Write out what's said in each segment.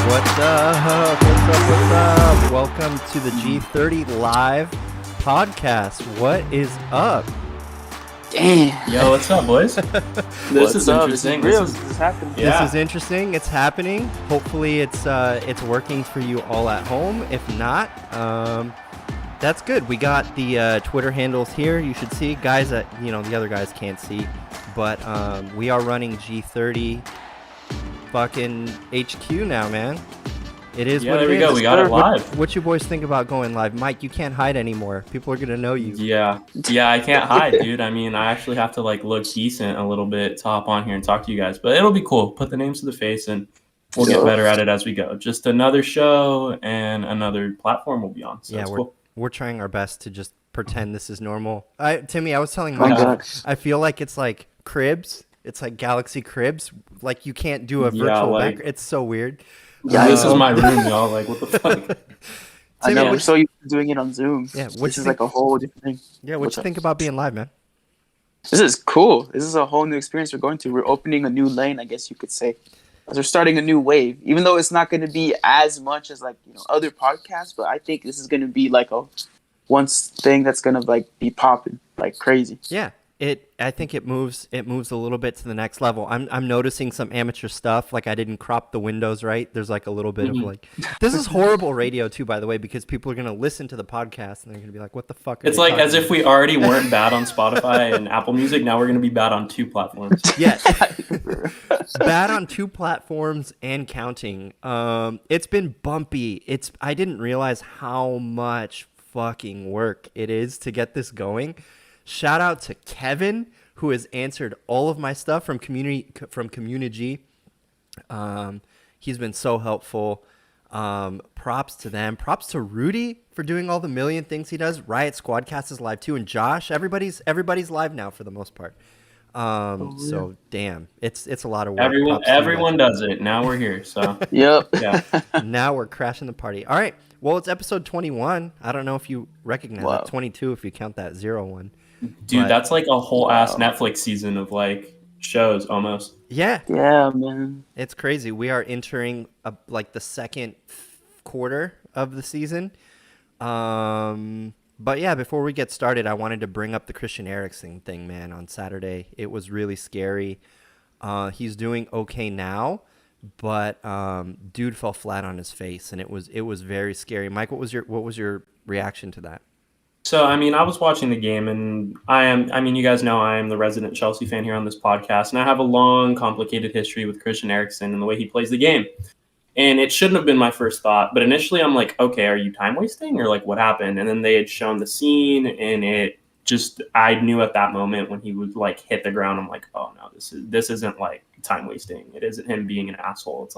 What's up? What's up? What's up? Welcome to the G30 Live podcast. What is up? Damn. Yo, what's up, boys? This is interesting. This is happening. Yeah. This is interesting. It's happening. Hopefully, it's working for you all at home. If not, that's good. We got the Twitter handles here. You should see, guys. That the other guys can't see, but we are running G30 fucking HQ now, man. It is Yeah, what there it we is. go. We got it live. What you boys think about going live? Mike, you can't hide anymore. People are going to know you. Yeah, I can't hide, dude. I mean, I actually have to look decent a little bit to hop on here and talk to you guys, but it'll be cool. Put the names to the face, and we'll get better at it as we go. Just another show and another platform we'll be on. So yeah, it's we're cool. we're trying our best to just pretend this is normal. Timmy, I was telling Oh my Mike, God. I feel like it's like Cribs. It's like Galaxy Cribs. Like you can't do a Yeah, virtual like- background. It's so weird. Yeah, This is my room, y'all. Like, what the fuck? I know. Timmy, We're so used to doing it on Zoom. Yeah, what This you is think- like a whole different thing. Yeah, what What's you up? think about being live, man? This is cool. This is a whole new experience we're going to. We're opening a new lane, I guess you could say. We're starting a new wave, even though it's not going to be as much as other podcasts. But I think this is going to be like a once thing that's going to be popping like crazy. Yeah, I think it moves a little bit to the next level. I'm noticing some amateur stuff. Like I didn't crop the windows right. There's like a little bit of this is horrible radio too, by the way, because people are gonna listen to the podcast and they're gonna be like, "What the fuck?" Are It's they like talking as if we already weren't bad on Spotify and Apple Music. Now we're gonna be bad on 2 platforms. about?" Yeah, bad on 2 platforms and counting. It's been bumpy. I didn't realize how much fucking work it is to get this going. Shout out to Kevin, who has answered all of my stuff from Community. He's been so helpful. Props to them. Props to Rudy for doing all the million things he does. Riot Squadcast is live too, and Josh. Everybody's live now for the most part. So damn, it's a lot of work. Props to you Everyone does it. Now we're here. So Yep. yeah. guys. Now we're crashing the party. All right. Well, it's episode 21. I don't know if you recognize Wow. it. 22 if you count that 01. Dude, But- that's like a whole ass Wow. Netflix season of shows almost. Yeah. Yeah, man. It's crazy. We are entering the second quarter of the season. But yeah, before we get started, I wanted to bring up the Christian Eriksen thing, man, on Saturday. It was really scary. He's doing okay now, but dude fell flat on his face, and it was very scary. Mike, what was your reaction to that? So, I mean, I was watching the game, and you guys know I am the resident Chelsea fan here on this podcast, and I have a long, complicated history with Christian Eriksen and the way he plays the game. And it shouldn't have been my first thought, but initially I'm like, okay, are you time wasting or what happened? And then they had shown the scene, and I knew at that moment when he would hit the ground, I'm like, oh no, this isn't time wasting. It isn't him being an asshole. It's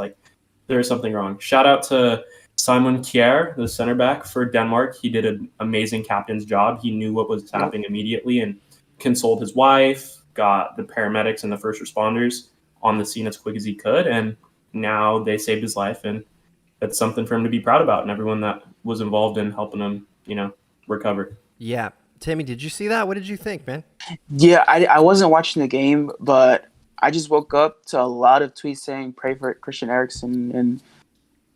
there's something wrong. Shout out to Simon Kjær, the center back for Denmark. He did an amazing captain's job. He knew what was happening immediately and consoled his wife, got the paramedics and the first responders on the scene as quick as he could, and now they saved his life, and that's something for him to be proud about, and everyone that was involved in helping him, recover. Yeah. Timmy, did you see that? What did you think, man? Yeah, I wasn't watching the game, but I just woke up to a lot of tweets saying pray for Christian Eriksen and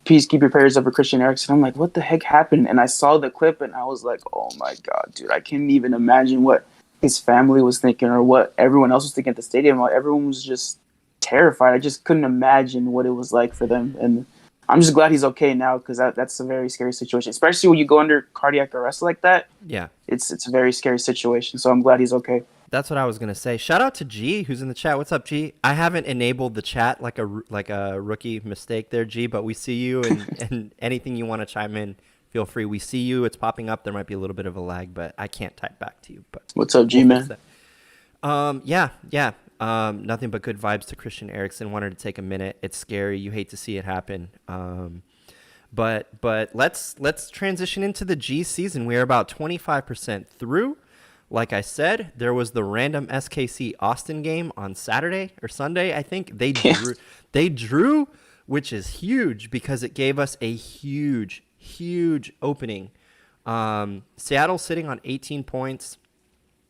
please keep your prayers up for Christian Eriksen. I'm like, what the heck happened? And I saw the clip and I was like, oh my God, dude, I can't even imagine what his family was thinking or what everyone else was thinking at the stadium. Everyone was just terrified. I just couldn't imagine what it was like for them. And I'm just glad he's okay now because that's a very scary situation, especially when you go under cardiac arrest like that. Yeah. It's a very scary situation. So I'm glad he's okay. That's what I was gonna say. Shout out to G, who's in the chat. What's up, G? I haven't enabled the chat like a rookie mistake there, G. But we see you, and anything you want to chime in, feel free. We see you. It's popping up. There might be a little bit of a lag, but I can't type back to you. But What's up, G, we'll fix man? that. Yeah. Nothing but good vibes to Christian Eriksen. Wanted to take a minute. It's scary. You hate to see it happen. But let's transition into the G season. We are about 25% through. Like I said, there was the random SKC Austin game on Saturday or Sunday. I think they drew, which is huge because it gave us a huge opening. Seattle sitting on 18 points.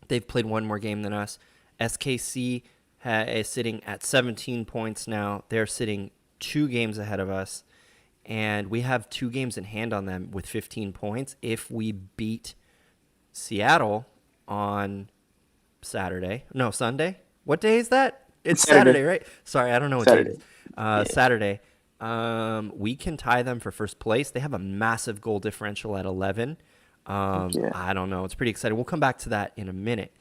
They've played one more game than us. SKC is sitting at 17 points now. They're sitting 2 games ahead of us. and we have 2 games in hand on them with 15 points. If we beat Seattle on Sunday. What day is that? It's Saturday, right? Sorry, I don't know what day it is. Saturday. We can tie them for first place. They have a massive goal differential at 11. I don't know. It's pretty exciting. We'll come back to that in a minute.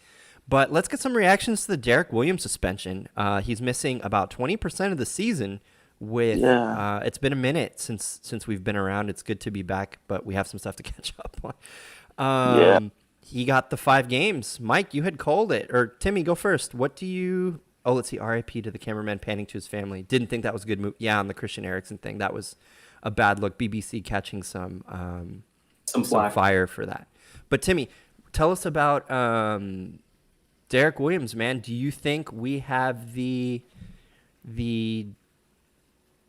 But let's get some reactions to the Derek Williams suspension. He's missing about 20% of the season. It's been a minute since we've been around. It's good to be back, but we have some stuff to catch up on. He got the 5 games. Mike, you had called it. Or Timmy, go first. What do you... Oh, let's see. RIP to the cameraman panning to his family. Didn't think that was a good move. Yeah, on the Christian Eriksen thing. That was a bad look. BBC catching some fire for that. But Timmy, tell us about Derek Williams, man. Do you think we have the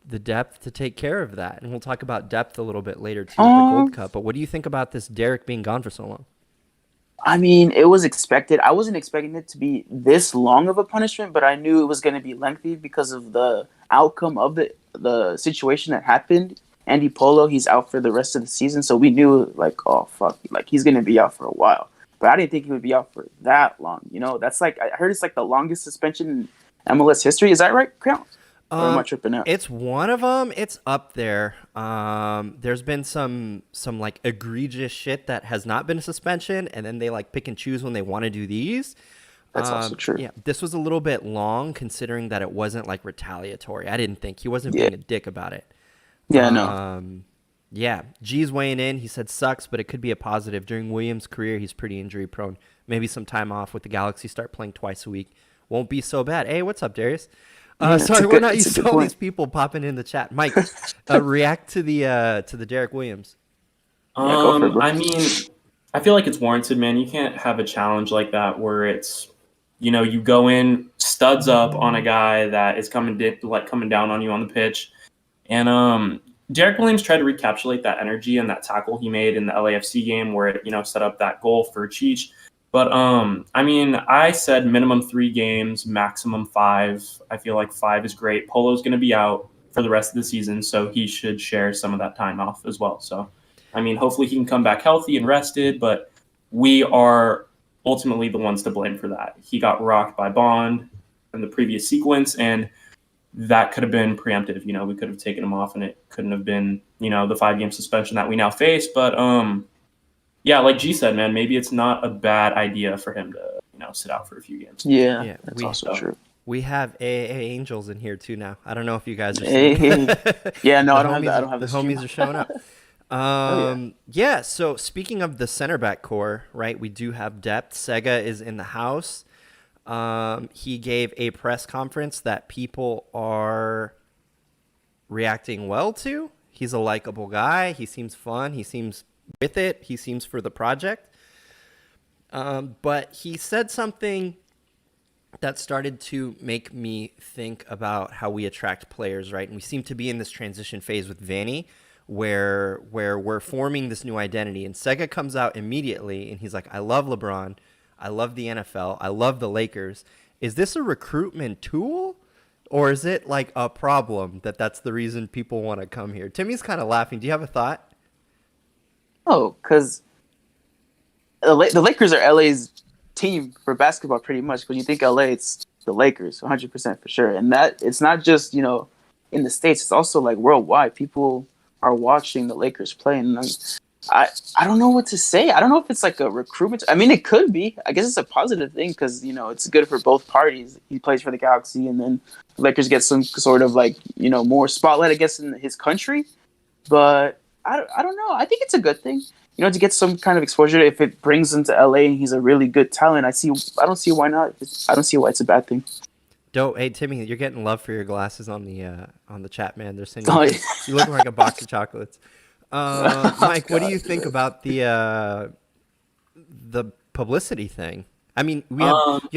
depth to take care of that? And we'll talk about depth a little bit later too with the Gold Cup. But what do you think about this Derek being gone for so long? I mean, it was expected. I wasn't expecting it to be this long of a punishment, but I knew it was going to be lengthy because of the outcome of the situation that happened. Andy Polo, he's out for the rest of the season, so we knew, like, oh, fuck, like, he's going to be out for a while. But I didn't think he would be out for that long, you know? That's like, I heard it's like the longest suspension in MLS history. Is that right, Crown? Or am I tripping out? It's one of them. It's up there. There's been some like egregious shit that has not been a suspension, and then they like pick and choose when they want to do these. That's also true. Yeah, this was a little bit long considering that it wasn't like retaliatory. I didn't think he wasn't being a dick about it. Yeah, no. Yeah, G's weighing in. He said sucks, but it could be a positive. During Williams' career, he's pretty injury prone. Maybe some time off with the Galaxy. Start playing twice a week. Won't be so bad. Hey, what's up, Darius? Sorry, we're not used to all these people popping in the chat. Mike, react to the Derek Williams. I mean, I feel like it's warranted, man. You can't have a challenge like that where it's, you know, you go in studs up on a guy that is coming down on you on the pitch, and Derek Williams tried to recapitulate that energy and that tackle he made in the LAFC game where it, you know, set up that goal for Cheech. But, I mean, I said minimum 3 games, maximum 5. I feel like 5 is great. Polo's going to be out for the rest of the season, so he should share some of that time off as well. So, I mean, hopefully he can come back healthy and rested, but we are ultimately the ones to blame for that. He got rocked by Bond in the previous sequence, and that could have been preemptive. You know, we could have taken him off, and it couldn't have been, you know, the 5-game suspension that we now face. But, yeah, like G said, man, maybe it's not a bad idea for him to, you know, sit out for a few games. Yeah, that's also true. We have AA Angels in here too now. I don't know if you guys are seeing Yeah, no, I don't have the homies are showing up. Yeah, so speaking of the center back core, right, we do have depth. Sega is in the house. He gave a press conference that people are reacting well to. He's a likable guy. He seems fun. He seems with it. He seems for the project. But he said something that started to make me think about how we attract players, right? And we seem to be in this transition phase with Vanny where we're forming this new identity. And Sega comes out immediately and he's like, I love LeBron. I love the NFL. I love the Lakers. Is this a recruitment tool? Or is it like a problem that's the reason people want to come here? Timmy's kind of laughing. Do you have a thought? Oh, because the Lakers are LA's team for basketball pretty much. When you think LA, it's the Lakers, 100% for sure. And that it's not just, you know, in the States. It's also like worldwide. People are watching the Lakers play. And I don't know what to say. I don't know if it's like a recruitment. I mean, it could be. I guess it's a positive thing because, you know, it's good for both parties. He plays for the Galaxy and then the Lakers get some sort of like, you know, more spotlight, I guess, in his country. But I don't know. I think it's a good thing, you know, to get some kind of exposure. If it brings him to LA and he's a really good talent, I don't see why not. I don't see why it's a bad thing. Dope. Hey, Timmy, you're getting love for your glasses on the chat, man. They're saying you look like a box of chocolates. Mike, what do you think about the publicity thing? I mean, you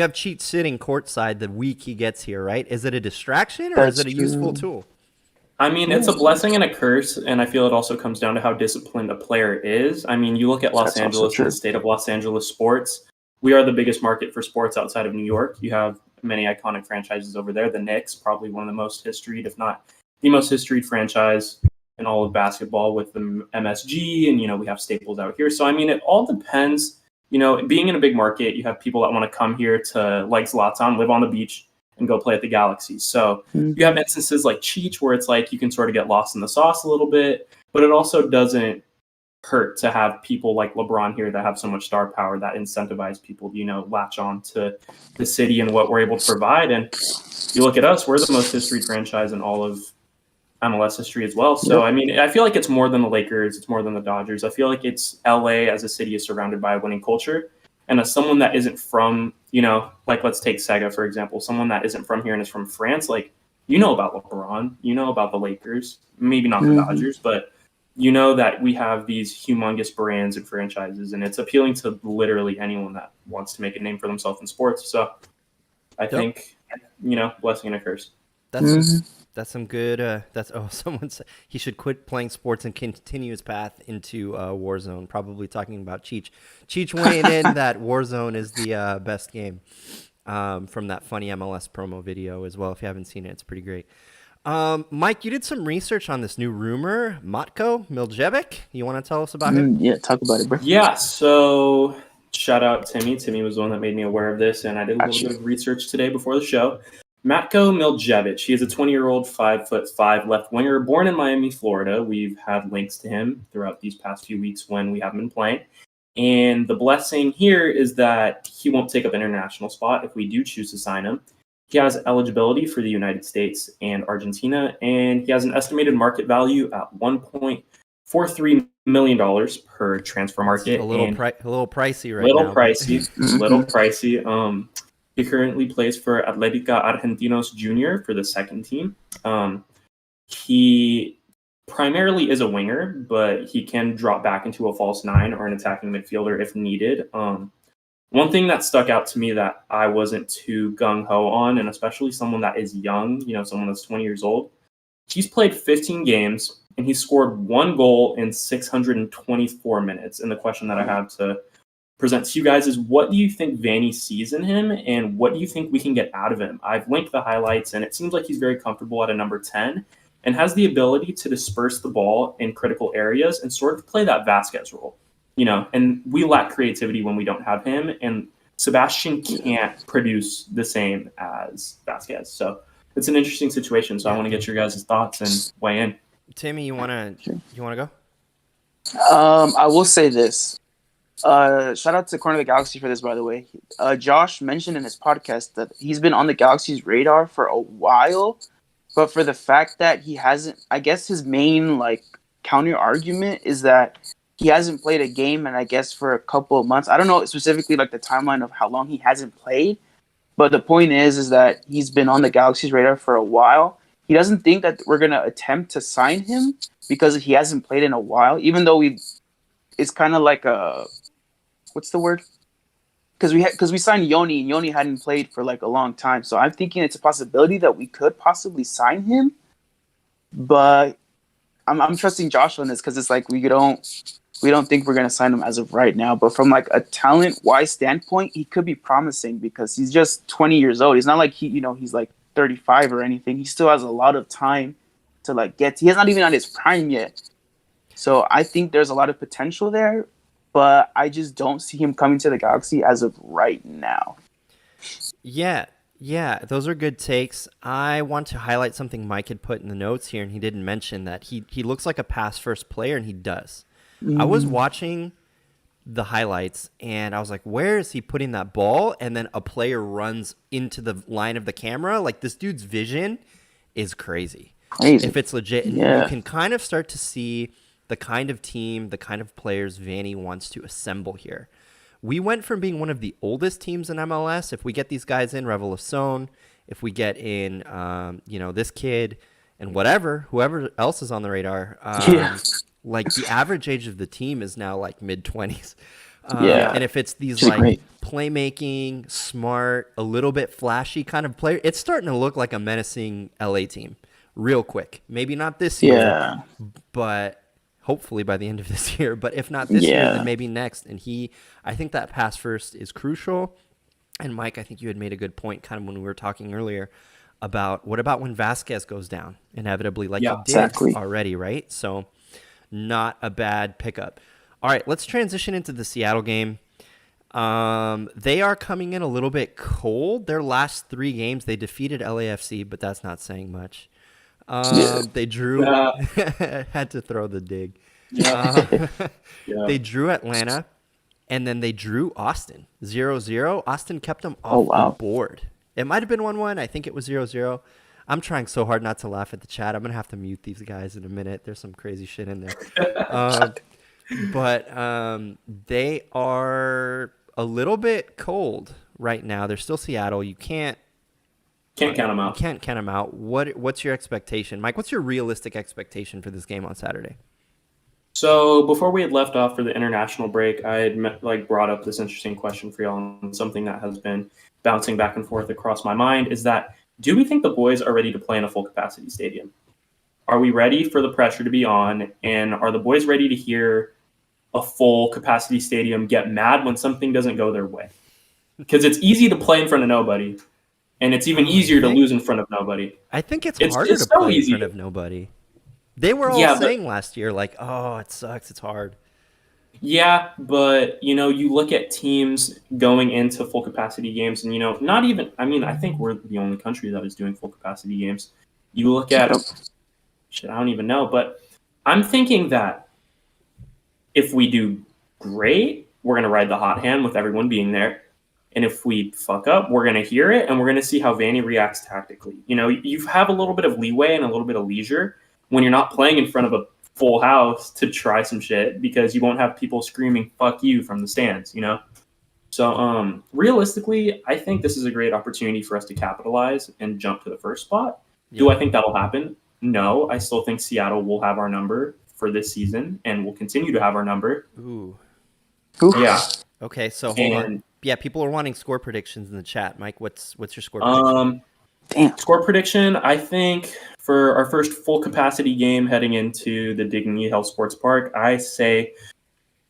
have Cheech sitting courtside the week he gets here, right? Is it a distraction or is it a useful tool? I mean, it's a blessing and a curse, and I feel it also comes down to how disciplined a player is. I mean, you look at Los Angeles, the state of Los Angeles sports. We are the biggest market for sports outside of New York. You have many iconic franchises over there. The Knicks, probably one of the most historied, if not the most historied franchise. in all of basketball with the MSG, and we have Staples out here. So I mean, it all depends. Being in a big market, you have people that want to come here to, like Zlatan, live on the beach and go play at the Galaxy. So you have instances like Cheech where it's like you can sort of get lost in the sauce a little bit, but it also doesn't hurt to have people like LeBron here that have so much star power that incentivize people to, latch on to the city and what we're able to provide. And you look at us, we're the most historied franchise in all of MLS history as well. So, I mean, I feel like it's more than the Lakers. It's more than the Dodgers. I feel like it's LA as a city is surrounded by a winning culture. And as someone that isn't from, like let's take Sega, for example, someone that isn't from here and is from France, like, about LeBron, about the Lakers, maybe not the Dodgers, but that we have these humongous brands and franchises, and it's appealing to literally anyone that wants to make a name for themselves in sports. So I think, blessing and a curse. That's some good. Someone said he should quit playing sports and continue his path into Warzone. Probably talking about Cheech. Cheech weighing in that Warzone is the best game from that funny MLS promo video as well. If you haven't seen it, it's pretty great. Mike, you did some research on this new rumor, Matko Miljevic. You want to tell us about him? Yeah, talk about it, bro. Yeah, so shout out Timmy. Timmy was the one that made me aware of this, and I did a little bit of research today before the show. Matko Miljevic, he is a 20-year-old, 5'5" left winger, born in Miami, Florida. We've had links to him throughout these past few weeks when we haven't been playing. And the blessing here is that he won't take up an international spot if we do choose to sign him. He has eligibility for the United States and Argentina, and he has an estimated market value at $1.43 million per transfer market. A little pricey right now. Little pricey. He currently plays for Atlética Argentinos Junior for the second team. He primarily is a winger, but he can drop back into a false nine or an attacking midfielder if needed. One thing that stuck out to me that I wasn't too gung-ho on, and especially someone that is young, someone that's 20 years old, he's played 15 games, and he scored 1 goal in 624 minutes. And the question that I have to present to you guys is, what do you think Vanny sees in him, and what do you think we can get out of him? I've linked the highlights, and it seems like he's very comfortable at a number 10 and has the ability to disperse the ball in critical areas and sort of play that Vasquez role. And we lack creativity when we don't have him, and Sebastian can't produce the same as Vasquez. So it's an interesting situation. So I want to get your guys' thoughts and weigh in. Timmy, you wanna go? I will say this. Shout out to Corner of the Galaxy for this, by the way. Josh mentioned in his podcast that he's been on the Galaxy's radar for a while, but for the fact that he hasn't, I guess his main counter argument is that he hasn't played a game, and I guess for a couple of months. I don't know specifically the timeline of how long he hasn't played, but the point is that he's been on the Galaxy's radar for a while. He doesn't think that we're gonna attempt to sign him because he hasn't played in a while, even though it's kind of like a, what's the word? Because we signed Yoni, and Yoni hadn't played for a long time. So I'm thinking it's a possibility that we could possibly sign him, but I'm trusting Josh on this because it's we don't think we're going to sign him as of right now. But from a talent-wise standpoint, he could be promising because he's just 20 years old. He's not like he's 35 or anything. He still has a lot of time to he's not even on his prime yet. So I think there's a lot of potential there, but I just don't see him coming to the Galaxy as of right now. Yeah, those are good takes. I want to highlight something Mike had put in the notes here, and he didn't mention that he looks like a pass-first player, and he does. I was watching the highlights, and I was like, where is he putting that ball? And then a player runs into the line of the camera. This dude's vision is crazy. If it's legit. Yeah. You can kind of start to see the kind of team, the kind of players Vanny wants to assemble here. We went from being one of the oldest teams in MLS. If we get these guys in, Revolucion, if we get in, this kid and whoever else is on the radar, the average age of the team is now mid-20s. And if it's these playmaking, smart, a little bit flashy kind of player, it's starting to look like a menacing LA team real quick. Maybe not this year, but hopefully by the end of this year. But if not this year, then maybe next. And I think that pass first is crucial. And Mike, I think you had made a good point kind of when we were talking earlier. about what about when Vasquez goes down inevitably, like Yeah, he did exactly. already, right? So not a bad pickup. All right, let's transition into the Seattle game. They are coming in a little bit cold. Their last 3 games, they defeated LAFC, but that's not saying much. Yeah. They drew, Yeah. had to throw the dig. Yeah. Uh, They drew Atlanta, and then they drew Austin 0-0. Austin kept them off Oh, wow. the board. It might have been 1-1. I think it was 0-0. I'm trying so hard not to laugh at the chat. I'm going to have to mute these guys in a minute. There's some crazy shit in there. But they are a little bit cold right now. They're still Seattle. You can't Can't count them out. count them out. What's your expectation, Mike? What's your realistic expectation for this game on Saturday? So before we had left off for the international break, I had brought up this interesting question for y'all, and something that has been bouncing back and forth across my mind is that, do we think the boys are ready to play in a full capacity stadium? Are we ready for the pressure to be on? And are the boys ready to hear a full capacity stadium get mad when something doesn't go their way? Because it's easy to play in front of nobody, and it's even easier to lose in front of nobody. I think it's It's harder to so play easy. in front of nobody. They were all Yeah, but- saying last year, like, oh, it sucks. It's hard. Yeah, but you look at teams going into full capacity games, and not even. I mean, I think we're the only country that is doing full capacity games. You look at shit. I don't even know, but I'm thinking that if we do great, we're gonna ride the hot hand with everyone being there, and if we fuck up, we're gonna hear it, and we're gonna see how Vanny reacts tactically. You have a little bit of leeway and a little bit of leisure when you're not playing in front of a full house to try some shit, because you won't have people screaming "fuck you" from the stands. So realistically, I think this is a great opportunity for us to capitalize and jump to the first spot. Do I think that'll happen? No, I still think Seattle will have our number for this season and will continue to have our number. Ooh. Oof. Yeah. Okay, so hold on. And Yeah, people are wanting score predictions in the chat. Mike, what's your score prediction? Damn. Score prediction, I think for our first full capacity game heading into the Dignity Health Sports Park, I say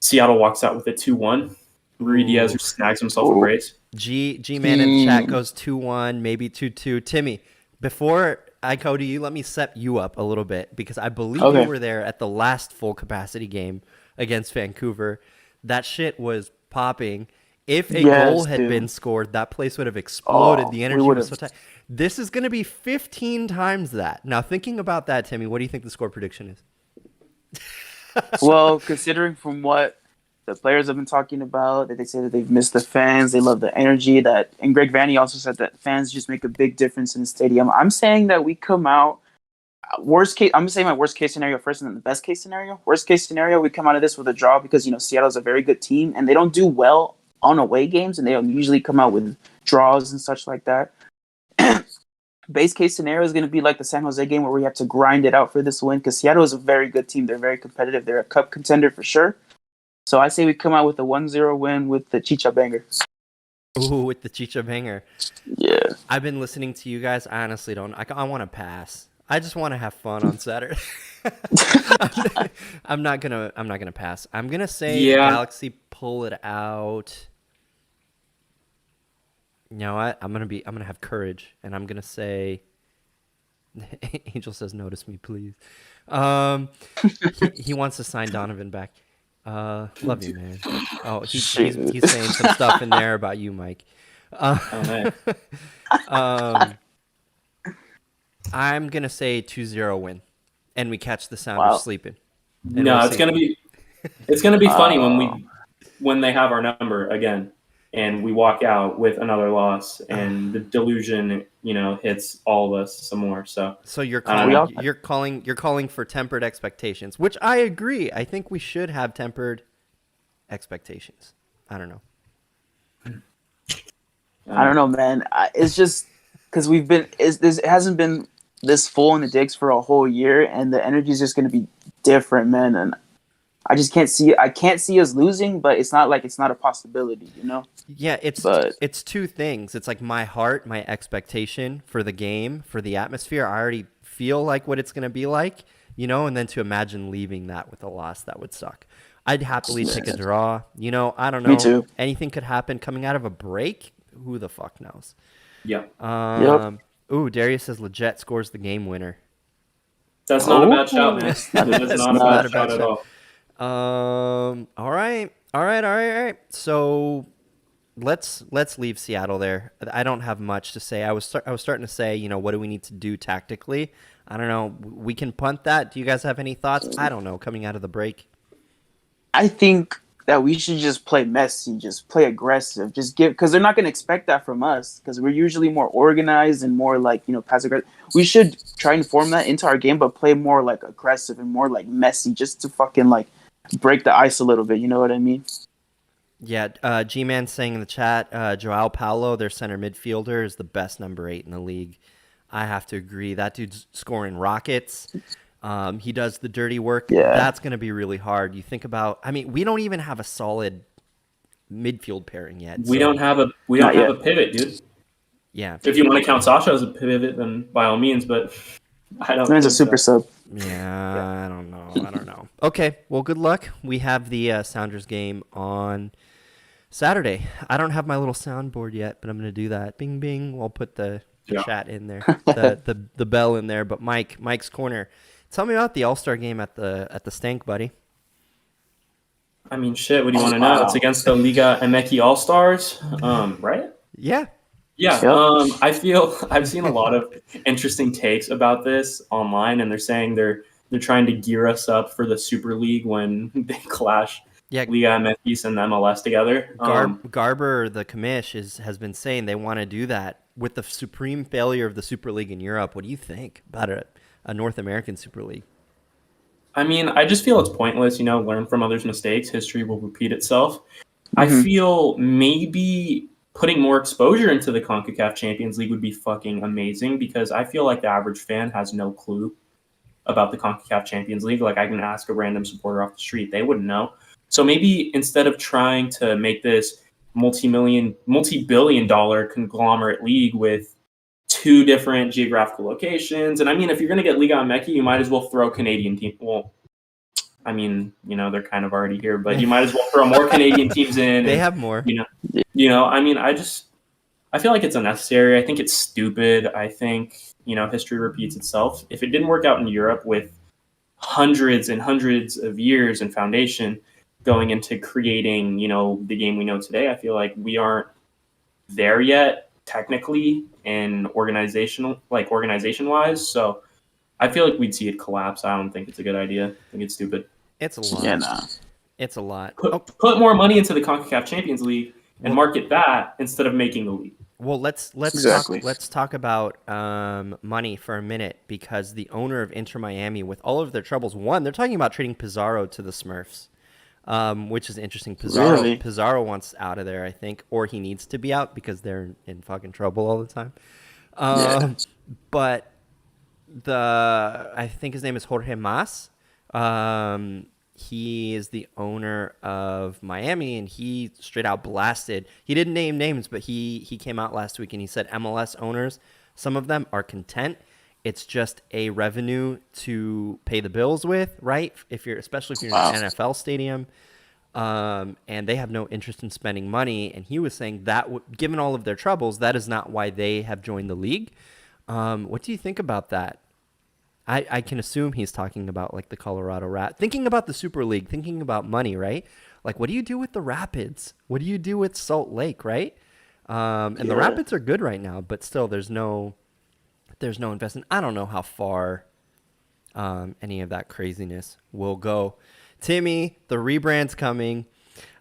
Seattle walks out with a 2-1. Rudy Diaz snags himself a brace. G Man in the chat goes 2-1, maybe 2-2. Timmy, before I go to you, let me set you up a little bit, because I believe Okay. you were there at the last full capacity game against Vancouver. That shit was popping. If a Yes, goal had dude. been scored, that place would have exploded. Oh, The we energy was so would've- tight. This is going to be 15 times that. Now, thinking about that, Timmy, what do you think the score prediction is? Well, considering from what the players have been talking about, that they say that they've missed the fans, they love the energy, and Greg Vanny also said that fans just make a big difference in the stadium. I'm saying that we come out, worst case, I'm going to say my worst case scenario first and then the best case scenario. Worst case scenario, we come out of this with a draw because, Seattle's a very good team and they don't do well on away games, and they don't usually come out with draws and such like that. Base case scenario is going to be like the San Jose game, where we have to grind it out for this win, because Seattle is a very good team. They're very competitive. They're a cup contender for sure. So I say we come out with a 1-0 win with the Chicha banger. Ooh, with the Chicha banger. Yeah. I've been listening to you guys. I honestly don't. I want to pass. I just want to have fun on Saturday. I'm not gonna pass. I'm gonna say Yeah. Galaxy pull it out. You know what? I'm gonna have courage, and I'm gonna say. Angel says, "Notice me, please." He wants to sign Donovan back. Love you, man. Oh, he's saying some stuff in there about you, Mike. Oh, man. I'm gonna say 2-0 win, and we catch the sound Wow. of sleeping. And No, we'll it's see. gonna be funny when they have our number again, and we walk out with another loss, and the delusion, hits all of us some more. So So you're We all- calling for tempered expectations, which I agree. I think we should have tempered expectations. I don't know. I don't know, man. It's just because it hasn't been this full in the digs for a whole year, and the energy is just going to be different, man. And I just can't see us losing, but it's not like it's not a possibility, Yeah, But- it's two things. It's like my heart, my expectation for the game, for the atmosphere. I already feel like what it's going to be like, and then to imagine leaving that with a loss, that would suck. I'd happily take a draw. I don't know. Me too. Anything could happen coming out of a break. Who the fuck knows? yeah. Yep. Ooh, Darius says Leggett scores the game winner. That's not a bad shout, man. That's That is that's not a not bad a shout at all. All right. So let's leave Seattle there. I don't have much to say. I was starting to say, what do we need to do tactically? I don't know. We can punt that. Do you guys have any thoughts? I don't know. Coming out of the break. I think that we should just play messy, just play aggressive, just give, because they're not going to expect that from us, because we're usually more organized and more like, passive aggressive. We should try and form that into our game, but play more like aggressive and more like messy, just to fucking like break the ice a little bit. You know what I mean? Yeah. G-Man saying in the chat, Joao Paulo, their center midfielder, is the best number 8 in the league. I have to agree. That dude's scoring rockets. He does the dirty work. Yeah. That's going to be really hard. You think about, we don't even have a solid midfield pairing yet. We don't have a pivot, dude. Yeah. If you want to count Sasha as a pivot, then by all means, but I don't. He's a super sub. Yeah, I don't know. Okay, well, good luck. We have the Sounders game on Saturday. I don't have my little soundboard yet, but I'm going to do that. Bing, bing. I'll put the chat in there, the bell in there. But Mike's Corner. Tell me about the All-Star game at the Stank, buddy. I mean, shit. What do you want to know? It's against the Liga MX All-Stars, right? Yeah. Yeah. Yep. I feel I've seen a lot of interesting takes about this online, and they're saying they're trying to gear us up for the Super League when they clash. Yeah. Liga MX and MLS together. Garber, the commish, has been saying they want to do that with the supreme failure of the Super League in Europe. What do you think about a North American Super League? I mean, I just feel it's pointless. Learn from others' mistakes. History will repeat itself. I feel maybe putting more exposure into the CONCACAF Champions League would be fucking amazing, because I feel like the average fan has no clue about the CONCACAF Champions League. Like, I can ask a random supporter off the street. They wouldn't know. So maybe instead of trying to make this multi-billion dollar conglomerate league with 2 different geographical locations, and I mean, if you're going to get Liga MX, you might as well throw Canadian teams. Well, I mean, they're kind of already here, but you might as well throw more Canadian teams in. They have more. I mean, I feel like it's unnecessary. I think it's stupid. I think, history repeats itself. If it didn't work out in Europe with hundreds and hundreds of years and foundation going into creating, the game we know today, I feel like we aren't there yet technically and organization-wise. So I feel like we'd see it collapse. I don't think it's a good idea. I think it's stupid. It's a lot. Yeah, nah. It's a lot. Put more money into the CONCACAF Champions League and market that instead of making the league. Well, let's talk about money for a minute, because the owner of Inter Miami, with all of their troubles, they're talking about trading Pizarro to the Smurfs, which is interesting. Pizarro wants out of there, I think, or he needs to be out because they're in fucking trouble all the time. But I think his name is Jorge Mas. He is the owner of Miami, and he straight out blasted. He didn't name names, but he came out last week and he said MLS owners, some of them are content. It's just a revenue to pay the bills with, right? Especially if you're in an NFL stadium, and they have no interest in spending money. And he was saying that, given all of their troubles, that is not why they have joined the league. What do you think about that? I can assume he's talking about like the Colorado Rapids, thinking about the Super League, thinking about money, right? Like, what do you do with the Rapids? What do you do with Salt Lake, right? The Rapids are good right now, but still, there's no investment. I don't know how far any of that craziness will go. Timmy, the rebrand's coming.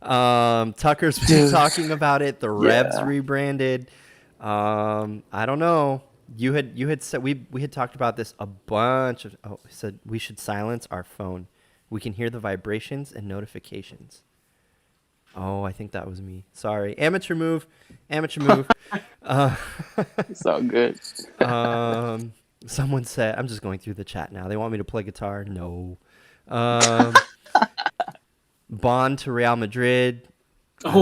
Tucker's been talking about it. The Revs rebranded. I don't know. You had said we had talked about this a bunch of. Said we should silence our phone. We can hear the vibrations and notifications. Oh, I think that was me. Sorry, amateur move. It's all good. Someone said, I'm just going through the chat now. They want me to play guitar. No. Bond to Real Madrid. That's a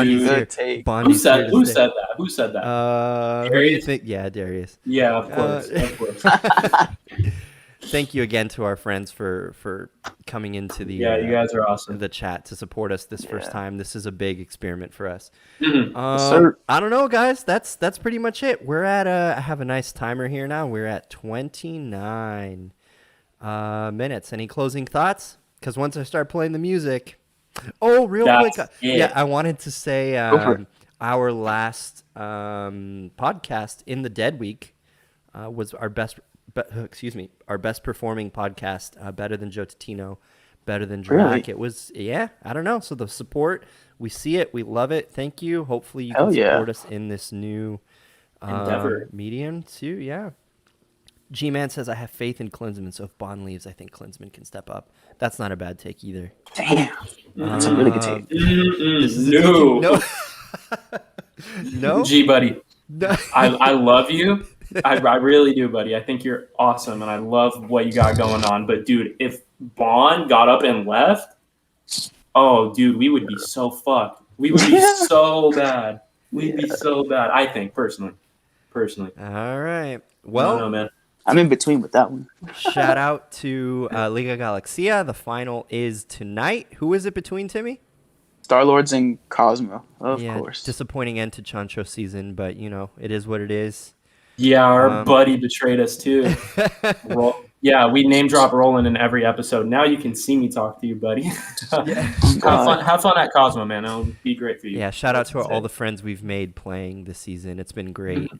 good take. Who said that? Who said that? Who do you think? Yeah, Darius. Yeah, of course. thank you again to our friends for coming into the you guys are awesome. the chat to support us this first time. This is a big experiment for us. Sir. I don't know, guys. That's pretty much it. We're at I have a nice timer here now. We're at 29 minutes. Any closing thoughts? Because once I start playing the music, real quick, I wanted to say our last podcast in the Dead Week was our best. Our best performing podcast, better than Joe Totino, better than Drac. Really? It was, I don't know. So the support, we see it, we love it. Thank you. Hopefully you can support us in this new endeavor medium too. Yeah. G-Man says, I have faith in Klinsman, so if Bond leaves, I think Klinsman can step up. That's not a bad take either. Damn. That's a really good take. No. No? G, buddy. No. I love you. I really do, buddy. I think you're awesome, and I love what you got going on. But, dude, if Bond got up and left, dude, we would be so fucked. We would be so bad. We'd be so bad, I think, personally. All right. Well, no, man. I'm in between with that one. Shout out to Liga Galaxia. The final is tonight. Who is it between, Timmy? Star-Lords and Cosmo, of course. Disappointing end to Chancho season, but, it is what it is. Yeah, our buddy betrayed us too. We name drop Roland in every episode. Now you can see me talk to you, buddy. Have fun at Cosmo, man. It'll be great for you. Yeah, shout out to all the friends we've made playing this season. It's been great.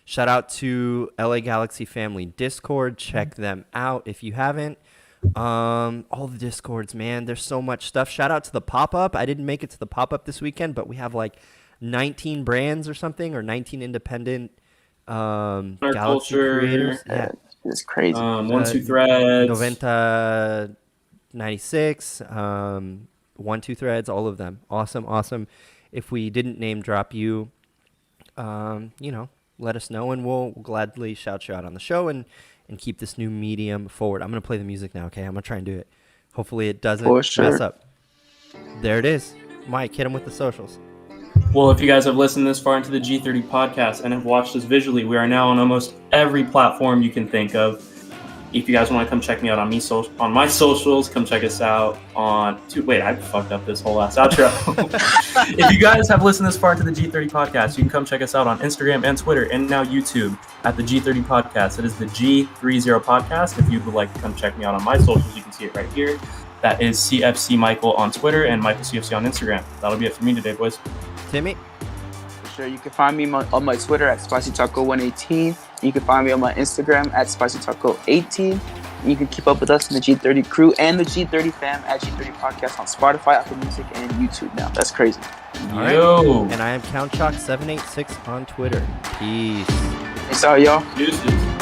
Shout out to LA Galaxy Family Discord. Check them out if you haven't. All the Discords, man. There's so much stuff. Shout out to the pop-up. I didn't make it to the pop-up this weekend, but we have like 19 brands or something, or 19 independent Galaxy culture creators. Yeah, it's crazy. 1-2 Threads, Noventa 96, 1-2 Threads, all of them. Awesome. If we didn't name drop you, let us know, and we'll gladly shout you out on the show and keep this new medium forward. I'm going to play the music now, okay? I'm going to try and do it. Hopefully it doesn't mess up. There it is. Mike, hit him with the socials. Well, if you guys have listened this far into the G30 podcast and have watched us visually, we are now on almost every platform you can think of. If you guys want to come check me out on my socials, come check us out on... Wait, I fucked up this whole ass outro. If you guys have listened this far into the G30 podcast, you can come check us out on Instagram and Twitter and now YouTube at the G30 podcast. It is the G30 podcast. If you would like to come check me out on my socials, you can see it right here. That is CFC Michael on Twitter and Michael CFC on Instagram. That'll be it for me today, boys. Timmy? Sure, you can find me on my Twitter at SpicyTaco118. You can find me on my Instagram at SpicyTaco18. You can keep up with us in the G30 crew and the G30 fam at G30 Podcast on Spotify, Apple Music, and YouTube now. That's crazy. Yo. And I am CountChalk786 on Twitter. Peace. Sorry, y'all. Deuces.